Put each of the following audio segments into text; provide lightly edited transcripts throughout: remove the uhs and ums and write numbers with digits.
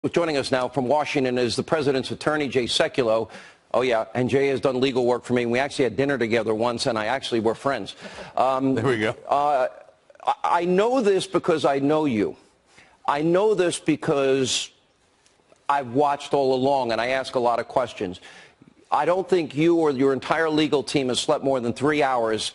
Joining us now from Washington is the president's attorney, Jay Sekulow. Oh, yeah, and Jay has done legal work for me. We actually had dinner together once, and I actually were friends. There we go. I know this because I know you. I know this because I've watched all along, and I ask a lot of questions. I don't think you or your entire legal team has slept more than 3 hours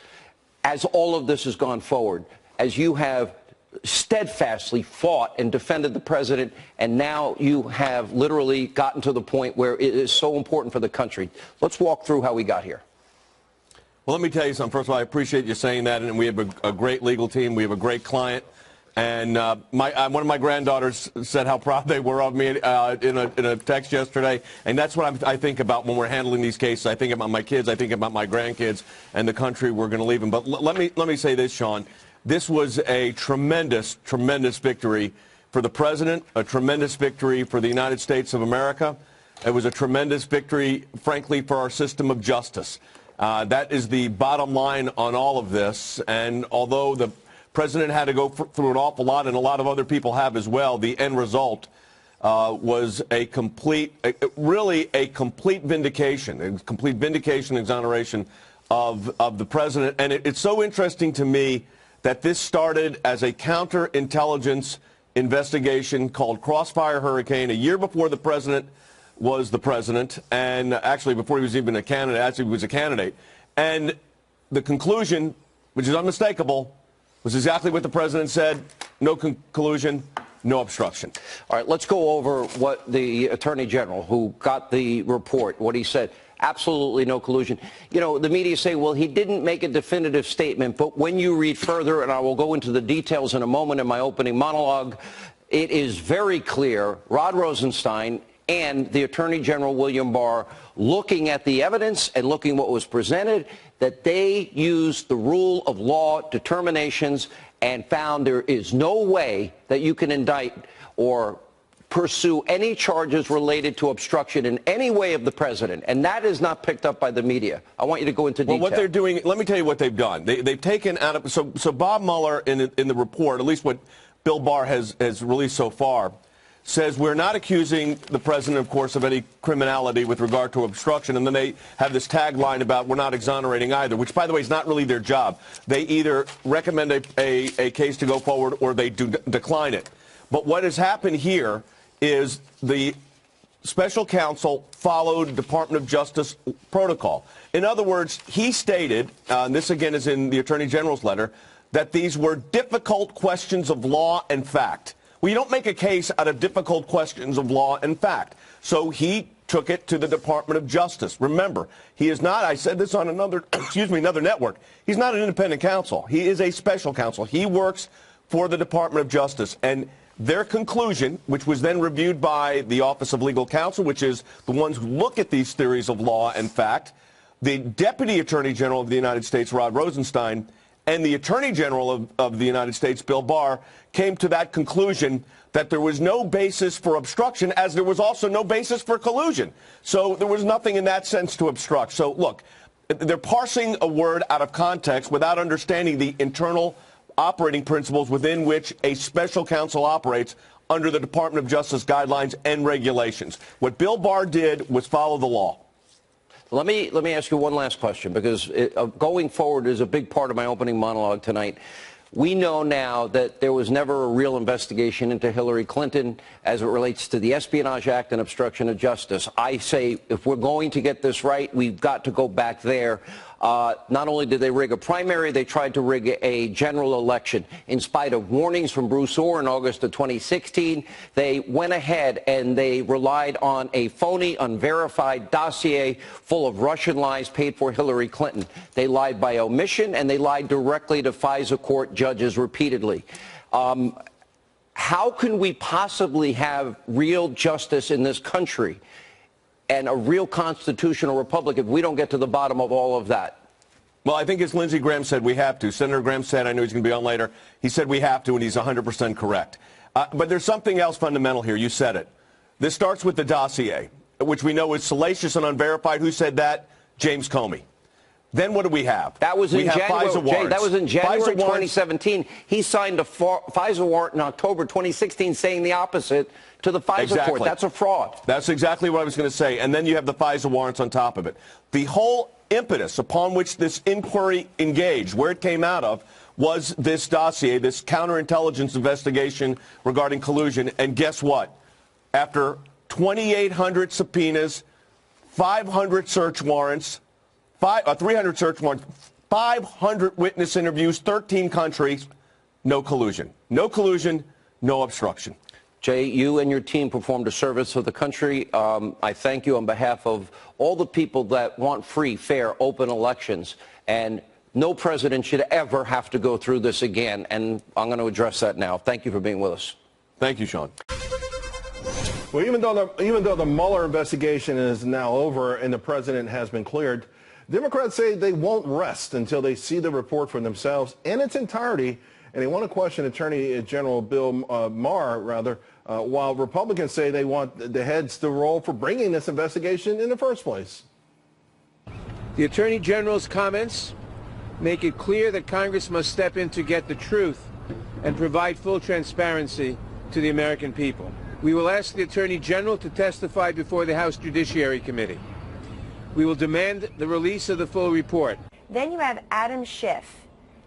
as all of this has gone forward, as you have steadfastly fought and defended the president, and now you have literally gotten to the point where it is so important for the country. Let's walk through how we got here. Well, let me tell you something. First of all, I appreciate you saying that, and we have a great legal team. We have a great client. And one of my granddaughters said how proud they were of me in a text yesterday. And that's what I think about when we're handling these cases. I think about my kids. I think about my grandkids and the country we're going to leave them. But let me say this, Sean. This was a tremendous, tremendous victory for the president, a tremendous victory for the United States of America. It was a tremendous victory, frankly, for our system of justice. That is the bottom line on all of this. And although the president had to go through an awful lot, and a lot of other people have as well, the end result was really a complete vindication, exoneration of the president. And it's so interesting to me that this started as a counterintelligence investigation called Crossfire Hurricane a year before the president was the president, and actually before he was even a candidate. Actually, he was a candidate. And the conclusion, which is unmistakable, was exactly what the president said: no collusion, no obstruction. All right, let's go over what the Attorney General, who got the report, what he said. Absolutely no collusion. You know, the media say, well, he didn't make a definitive statement, but when you read further, and I will go into the details in a moment in my opening monologue, it is very clear Rod Rosenstein and the Attorney General William Barr, looking at the evidence and looking what was presented, that they used the rule of law determinations and found there is no way that you can indict or pursue any charges related to obstruction in any way of the president. And that is not picked up by the media. I want you to go into detail. Well, what they're doing, let me tell you what they've done. They've taken out of, so Bob Mueller in the report, at least what Bill Barr has released so far, says we're not accusing the president, of course, of any criminality with regard to obstruction. And then they have this tagline about we're not exonerating either, which, by the way, is not really their job. They either recommend a case to go forward or they do decline it. But what has happened here is the special counsel followed Department of Justice protocol. In other words, he stated, and this again is in the Attorney General's letter, that these were difficult questions of law and fact. Well, you don't make a case out of difficult questions of law and fact. So he took it to the Department of Justice. Remember, he is not, I said this on another network, he's not an independent counsel. He is a special counsel. He works for the Department of Justice. And their conclusion, which was then reviewed by the Office of Legal Counsel, which is the ones who look at these theories of law and fact, the Deputy Attorney General of the United States, Rod Rosenstein, and the Attorney General of the United States, Bill Barr, came to that conclusion that there was no basis for obstruction, as there was also no basis for collusion. So there was nothing in that sense to obstruct. So, look, they're parsing a word out of context without understanding the internal operating principles within which a special counsel operates under the Department of Justice guidelines and regulations. What Bill Barr did was follow the law. Let me ask you one last question, because going forward is a big part of my opening monologue tonight. We know now that there was never a real investigation into Hillary Clinton as it relates to the Espionage Act and obstruction of justice. I say if we're going to get this right, we've got to go back there. Not only did they rig a primary, they tried to rig a general election. In spite of warnings from Bruce Orr in August of 2016, they went ahead and they relied on a phony, unverified dossier full of Russian lies paid for Hillary Clinton. They lied by omission, and they lied directly to FISA court judges repeatedly. How can we possibly have real justice in this country and a real constitutional republic if we don't get to the bottom of all of that? Well, I think as Lindsey Graham said, we have to. Senator Graham said, I know he's going to be on later, he said we have to, and he's 100% correct. But there's something else fundamental here. You said it. This starts with the dossier, which we know is salacious and unverified. Who said that? James Comey. Then what do we have? That was in January. Jay, that was in January 2017. He signed a FISA warrant in October 2016 saying the opposite to the FISA court. That's a fraud. That's exactly what I was going to say. And then you have the FISA warrants on top of it. The whole impetus upon which this inquiry engaged, where it came out of, was this dossier, this counterintelligence investigation regarding collusion. And guess what? After 2,800 subpoenas, 500 search warrants, 300 search warrants, 500 witness interviews, 13 countries, no collusion. No collusion, no obstruction. Jay, you and your team performed a service for the country. I thank you on behalf of all the people that want free, fair, open elections. And no president should ever have to go through this again. And I'm going to address that now. Thank you for being with us. Thank you, Sean. Well, even though the Mueller investigation is now over and the president has been cleared, Democrats say they won't rest until they see the report for themselves in its entirety. And they want to question Attorney General Bill Maher, while Republicans say they want the heads to roll for bringing this investigation in the first place. The Attorney General's comments make it clear that Congress must step in to get the truth and provide full transparency to the American people. We will ask the Attorney General to testify before the House Judiciary Committee. We will demand the release of the full report. Then you have Adam Schiff.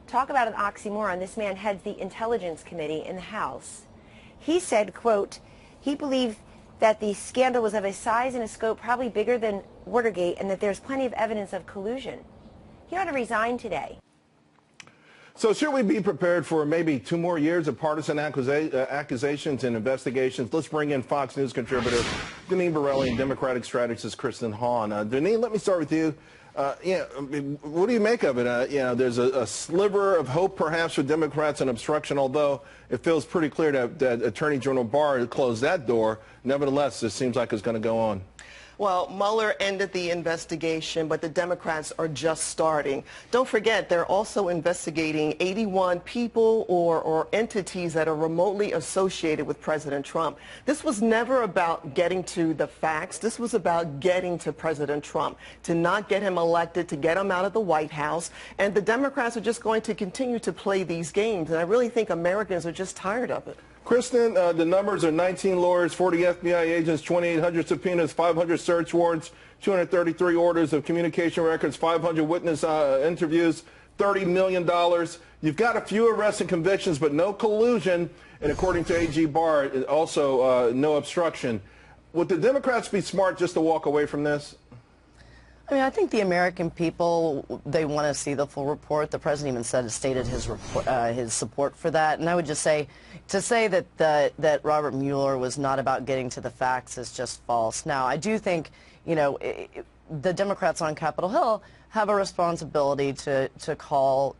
Talk about an oxymoron. This man heads the Intelligence Committee in the House. He said, quote, he believed that the scandal was of a size and a scope probably bigger than Watergate and that there's plenty of evidence of collusion. He ought to resign today. So should we be prepared for maybe 2 more years of partisan accusations and investigations? Let's bring in Fox News contributor Deneen Borelli and Democratic strategist Kristen Hahn. Deneen, let me start with you. What do you make of it? There's a sliver of hope perhaps for Democrats on obstruction, although it feels pretty clear that Attorney General Barr closed that door. Nevertheless, it seems like it's going to go on. Well, Mueller ended the investigation, but the Democrats are just starting. Don't forget, they're also investigating 81 people or entities that are remotely associated with President Trump. This was never about getting to the facts. This was about getting to President Trump, to not get him elected, to get him out of the White House. And the Democrats are just going to continue to play these games. And I really think Americans are just tired of it. Kristen, the numbers are 19 lawyers, 40 FBI agents, 2,800 subpoenas, 500 search warrants, 233 orders of communication records, 500 witness interviews, $30 million. You've got a few arrests and convictions, but no collusion. And according to AG Barr, also no obstruction. Would the Democrats be smart just to walk away from this? I mean, I think the American people, they want to see the full report. The president even stated his support for that. And I would just say, to say that Robert Mueller was not about getting to the facts is just false. Now, I do think, the Democrats on Capitol Hill have a responsibility to subpoena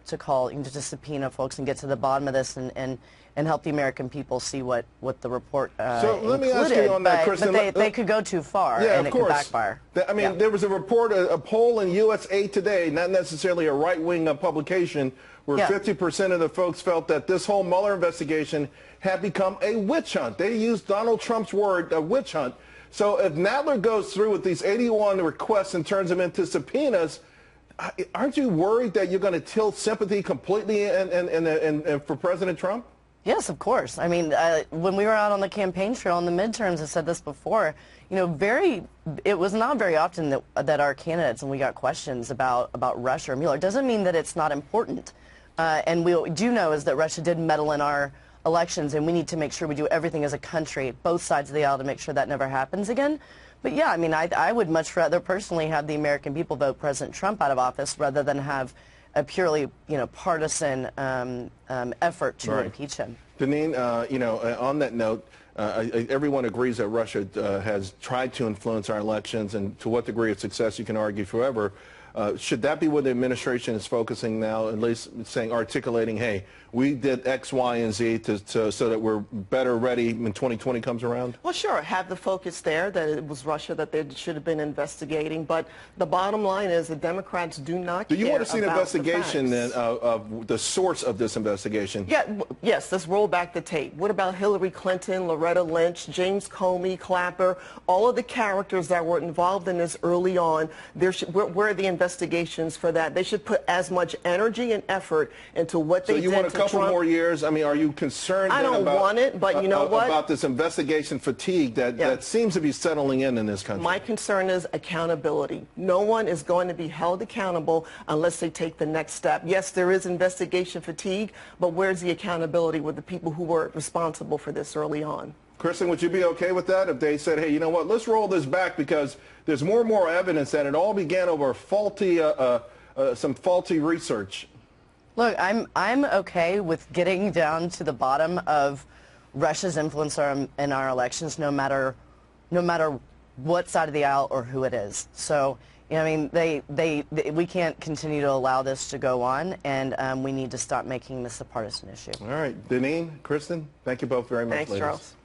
folks and get to the bottom of this and help the American people see what the report so let me ask you on that, Kristen. But they could go too far, and it could backfire. There was a report, a poll in USA Today, not necessarily a right-wing publication, where 50% of the folks felt that this whole Mueller investigation had become a witch hunt. They used Donald Trump's word, a witch hunt. So if Nadler goes through with these 81 requests and turns them into subpoenas, aren't you worried that you're going to tilt sympathy completely and for President Trump? Yes, of course. I mean, when we were out on the campaign trail in the midterms, I said this before, it was not very often that our candidates, and we got questions about Russia or Mueller. It doesn't mean that it's not important. And what we do know is that Russia did meddle in our elections, and we need to make sure we do everything as a country, both sides of the aisle, to make sure that never happens again. But yeah, I mean, I would much rather personally have the American people vote President Trump out of office rather than have a purely, partisan effort to impeach him. Deneen, on that note, everyone agrees that Russia has tried to influence our elections, and to what degree of success you can argue forever. Should that be what the administration is focusing now, at least articulating, hey, we did X, Y, and Z so that we're better ready when 2020 comes around? Well, sure, have the focus there that it was Russia that they should have been investigating. But the bottom line is the Democrats do not care. Do you want to see an about investigation the then of the source of this investigation? Yes, let's roll back the tape. What about Hillary Clinton, Loretta Lynch, James Comey, Clapper, all of the characters that were involved in this early on? Where are the investigations for that? They should put as much energy and effort into what they did to Trump. So you want a couple more years? I mean, are you concerned I don't want it, but you know what? About this investigation fatigue that seems to be settling in this country? My concern is accountability. No one is going to be held accountable unless they take the next step. Yes, there is investigation fatigue, but where's the accountability with the people who were responsible for this early on? Kristen, would you be okay with that if they said, hey, you know what, let's roll this back because there's more and more evidence that it all began over some faulty research? Look, I'm okay with getting down to the bottom of Russia's influence in our elections, no matter what side of the aisle or who it is. So, you know, I mean, we can't continue to allow this to go on, and we need to stop making this a partisan issue. All right, Deneen, Kristen, thank you both very much. Thanks, ladies. Charles.